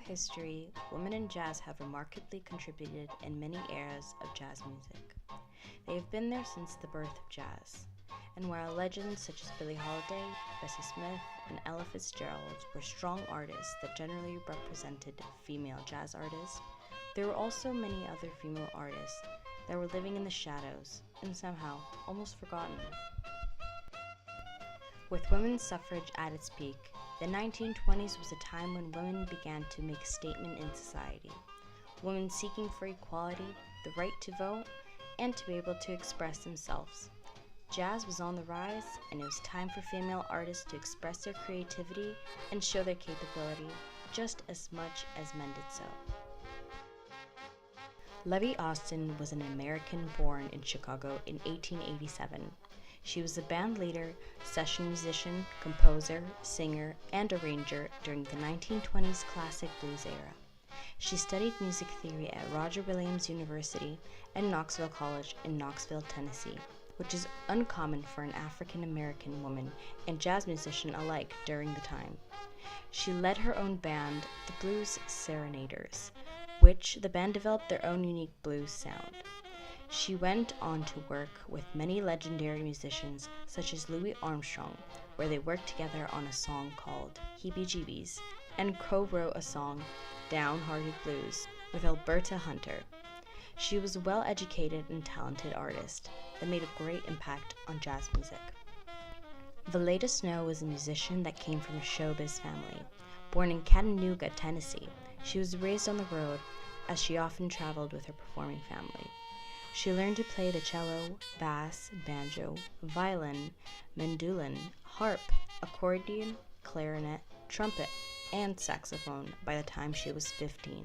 Throughout history, women in jazz have remarkably contributed in many eras of jazz music. They have been there since the birth of jazz. And while legends such as Billie Holiday, Bessie Smith, and Ella Fitzgerald were strong artists that generally represented female jazz artists, there were also many other female artists that were living in the shadows and somehow almost forgotten. With women's suffrage at its peak, the 1920s was a time when women began to make a statement in society. Women seeking for equality, the right to vote, and to be able to express themselves. Jazz was on the rise, and it was time for female artists to express their creativity and show their capability just as much as men did so. Levy Austin was an American born in Chicago in 1887. She was a band leader, session musician, composer, singer, and arranger during the 1920s classic blues era. She studied music theory at Roger Williams University and Knoxville College in Knoxville, Tennessee, which is uncommon for an African American woman and jazz musician alike during the time. She led her own band, the Blues Serenaders, which the band developed their own unique blues sound. She went on to work with many legendary musicians such as Louis Armstrong, where they worked together on a song called Heebie Jeebies, and co-wrote a song, Downhearted Blues, with Alberta Hunter. She was a well-educated and talented artist that made a great impact on jazz music. Valeda Snow was a musician that came from a showbiz family. Born in Chattanooga, Tennessee, she was raised on the road as she often traveled with her performing family. She learned to play the cello, bass, banjo, violin, mandolin, harp, accordion, clarinet, trumpet, and saxophone by the time she was 15.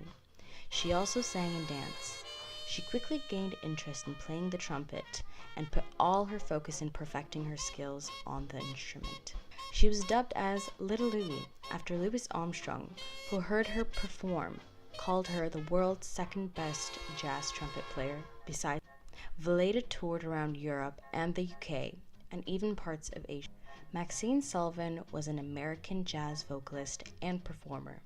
She also sang and danced. She quickly gained interest in playing the trumpet and put all her focus in perfecting her skills on the instrument. She was dubbed as Little Louie after Louis Armstrong, who heard her perform, called her the world's second best jazz trumpet player besides. Valeda toured around Europe and the UK and even parts of Asia. Maxine Sullivan was an American jazz vocalist and performer.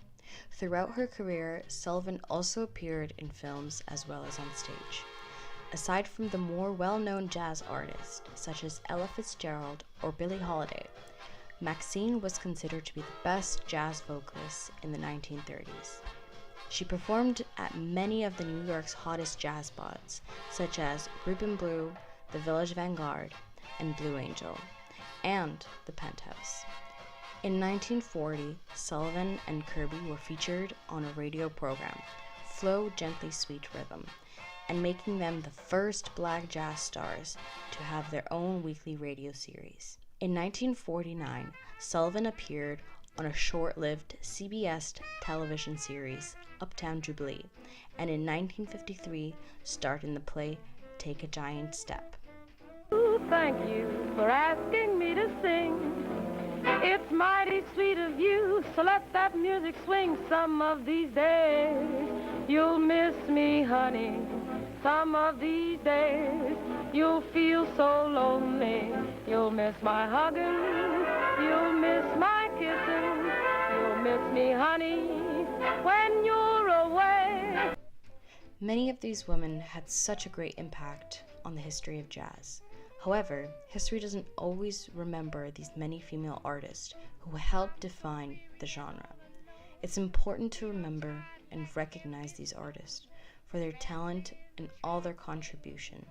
Throughout her career, Sullivan also appeared in films as well as on stage. Aside from the more well-known jazz artists such as Ella Fitzgerald or Billie Holiday, Maxine was considered to be the best jazz vocalist in the 1930s. She performed at many of the New York's hottest jazz spots, such as Rubin Blue, the Village Vanguard, and Blue Angel, and the Penthouse. In 1940, Sullivan and Kirby were featured on a radio program, Flow Gently Sweet Rhythm, and making them the first black jazz stars to have their own weekly radio series. In 1949, Sullivan appeared on a short-lived CBS television series, Uptown Jubilee, and in 1953 starred in the play Take a Giant Step. Thank you for asking me to sing. It's mighty sweet of you, so let that music swing. Some of these days you'll miss me, honey. Some of these days you'll feel so lonely. You'll miss my hugging, you'll miss my kissing, you'll miss me, honey, when you're away. Many of these women had such a great impact on the history of jazz. However, history doesn't always remember these many female artists who helped define the genre. It's important to remember and recognize these artists for their talent and all their contribution.